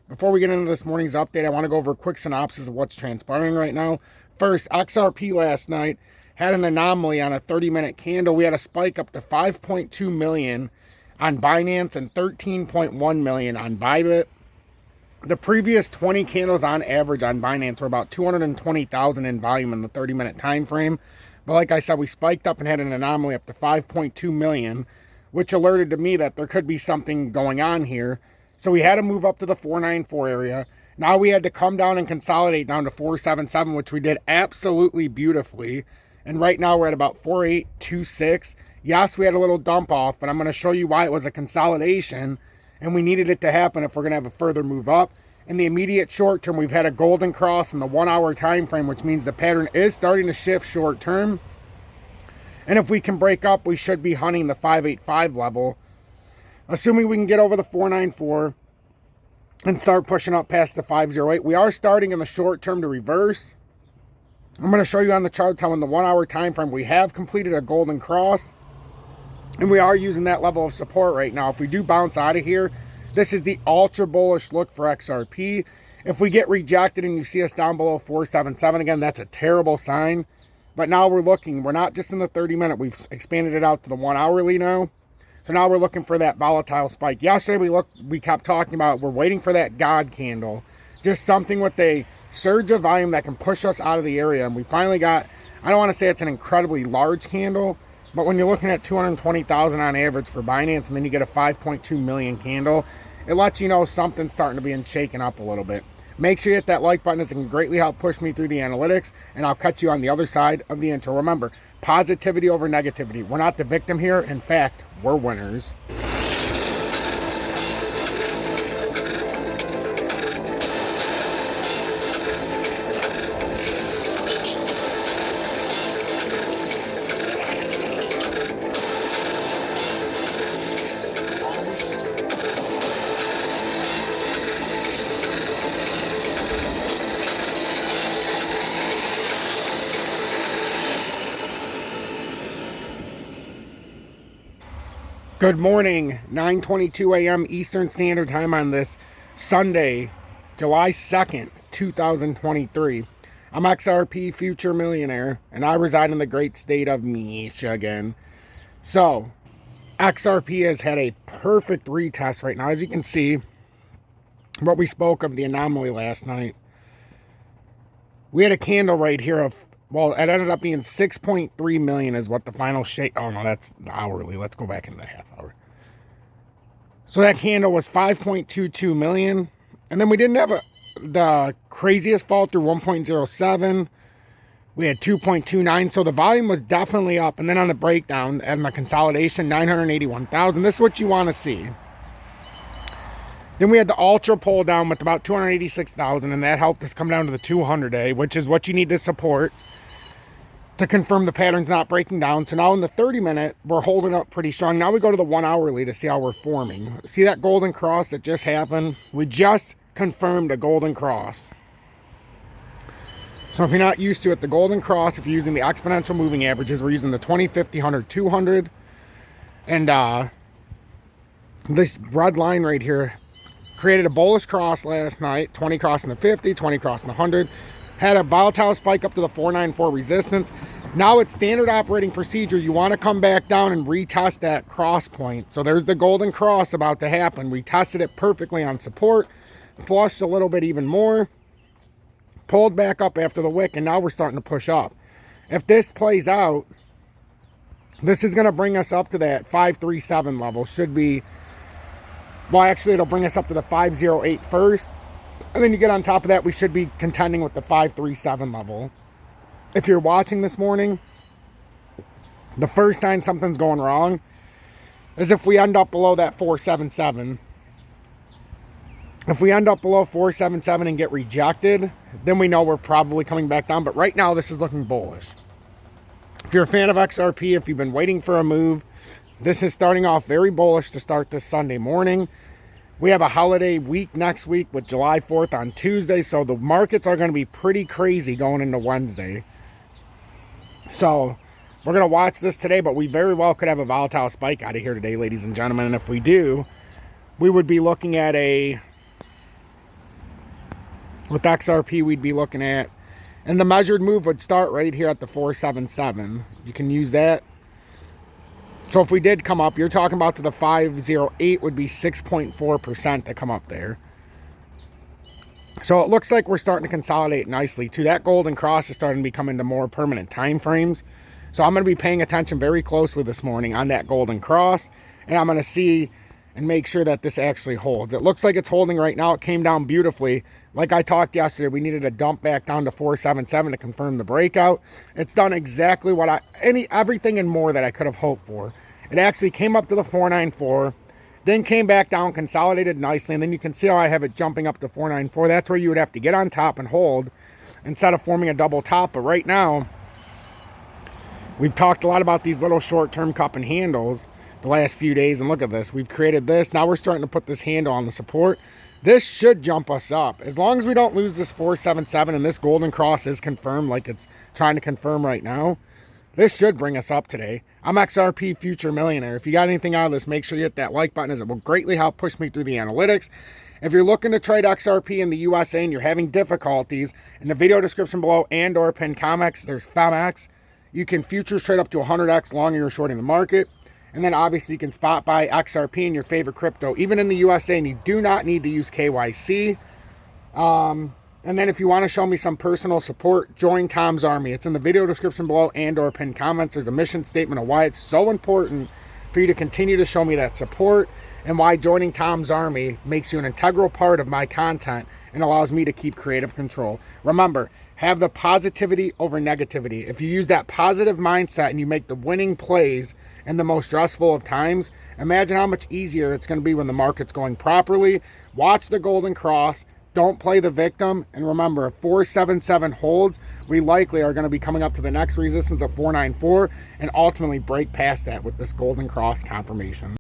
Before we get into this morning's update, I want to go over a quick synopsis of what's transpiring right now. First, XRP last night had an anomaly on a 30-minute candle. We had a spike up to 5.2 million on Binance and 13.1 million on Bybit. The previous 20 candles on average on Binance were about 220,000 in volume in the 30-minute time frame. But like I said, we spiked up and had an anomaly up to 5.2 million, which alerted to me that there could be something going on here. So we had to move up to the 494 area. Now we had to come down and consolidate down to 477, which we did absolutely beautifully. And right now we're at about 4826. Yes, we had a little dump off, but I'm going to show you why it was a consolidation and we needed it to happen if we're going to have a further move up. In the immediate short term, we've had a golden cross in the 1 hour time frame, which means the pattern is starting to shift short term. And if we can break up, we should be hunting the 585 level. Assuming we can get over the 494 and start pushing up past the 508. We are starting in the short term to reverse. I'm going to show you on the charts how in the 1 hour time frame we have completed a golden cross. And we are using that level of support right now. If we do bounce out of here, this is the ultra bullish look for XRP. If we get rejected and you see us down below 477 again, that's a terrible sign. But now we're looking. We're not just in the 30-minute. We've expanded it out to the 1 hourly now. So now we're looking for that volatile spike. Yesterday we kept talking about we're waiting for that God candle. Just something with a surge of volume that can push us out of the area. And we finally got, I don't want to say it's an incredibly large candle, but when you're looking at 220,000 on average for Binance and then you get a 5.2 million candle, it lets you know something's starting to be shaken up a little bit. Make sure you hit that like button as it can greatly help push me through the analytics, and I'll catch you on the other side of the intro. Remember, positivity over negativity. We're not the victim here. In fact, we're winners. Good morning, 9:22 a.m. Eastern Standard Time on this Sunday, July 2nd, 2023. I'm XRP Future Millionaire, and I reside in the great state of Michigan. So, XRP has had a perfect retest right now. As you can see, what we spoke of the anomaly last night. We had a candle right here of, well, it ended up being 6.3 million is what the final shake. Oh, no, that's hourly. Let's go back into the half hour. So that candle was 5.22 million. And then we didn't have the craziest fall through 1.07. We had 2.29. So the volume was definitely up. And then on the breakdown and the consolidation, 981,000. This is what you want to see. Then we had the ultra pull down with about 286,000, and that helped us come down to the 200-day, which is what you need to support to confirm the pattern's not breaking down. So now in the 30-minute, we're holding up pretty strong. Now we go to the 1 hourly to see how we're forming. See that golden cross that just happened? We just confirmed a golden cross. So if you're not used to it, the golden cross, if you're using the exponential moving averages, we're using the 20, 50, 100, 200. And this red line right here created a bullish cross last night, 20 crossing the 50, 20 crossing the 100. Had a volatile spike up to the 494 resistance. Now it's standard operating procedure. You want to come back down and retest that cross point. So there's the golden cross about to happen. We tested it perfectly on support, flushed a little bit even more, pulled back up after the wick, and now we're starting to push up. If this plays out, this is going to bring us up to that 537 level. Should be, well, actually, it'll bring us up to the 508 first. And then you get on top of that, we should be contending with the 537 level. If you're watching this morning, the first sign something's going wrong is if we end up below that 477. If we end up below 477 and get rejected, then we know we're probably coming back down. But right now, this is looking bullish. If you're a fan of XRP, if you've been waiting for a move, this is starting off very bullish to start this Sunday morning. We have a holiday week next week with July 4th on Tuesday, so the markets are going to be pretty crazy going into Wednesday. So we're going to watch this today, but we very well could have a volatile spike out of here today, ladies and gentlemen. And if we do, we would be looking at a With XRP, we'd be looking at, and the measured move would start right here at the 477. You can use that. So if we did come up, you're talking about to the 508 would be 6.4% to come up there. So it looks like we're starting to consolidate nicely too. That golden cross is starting to become into more permanent time frames. So I'm going to be paying attention very closely this morning on that golden cross, and I'm going to see and make sure that this actually holds. It looks like it's holding right now. It came down beautifully. Like I talked yesterday, we needed a dump back down to 477 to confirm the breakout. It's done exactly what everything and more that I could have hoped for. It actually came up to the 494, then came back down, consolidated nicely, and then you can see how I have it jumping up to 494. That's where you would have to get on top and hold instead of forming a double top. But right now, we've talked a lot about these little short-term cup and handles the last few days, and look at this. We've created this. Now we're starting to put this handle on the support. This should jump us up. As long as we don't lose this 477 and this golden cross is confirmed like it's trying to confirm right now, this should bring us up today. I'm XRP Future Millionaire. If you got anything out of this, make sure you hit that like button, as it will greatly help push me through the analytics. If you're looking to trade XRP in the USA and you're having difficulties, in the video description below and or pinned comments, there's FEMX. You can futures trade up to 100x long you're shorting the market. And then obviously you can spot buy XRP in your favorite crypto, even in the USA, and you do not need to use KYC. And then if you want to show me some personal support, join Tom's Army. It's in the video description below and or pinned comments. There's a mission statement of why it's so important for you to continue to show me that support, and why joining Tom's Army makes you an integral part of my content and allows me to keep creative control. Remember, have the positivity over negativity. If you use that positive mindset and you make the winning plays in the most stressful of times, imagine how much easier it's going to be when the market's going properly. Watch the golden cross. Don't play the victim. And remember, if 477 holds, we likely are going to be coming up to the next resistance of 494 and ultimately break past that with this golden cross confirmation.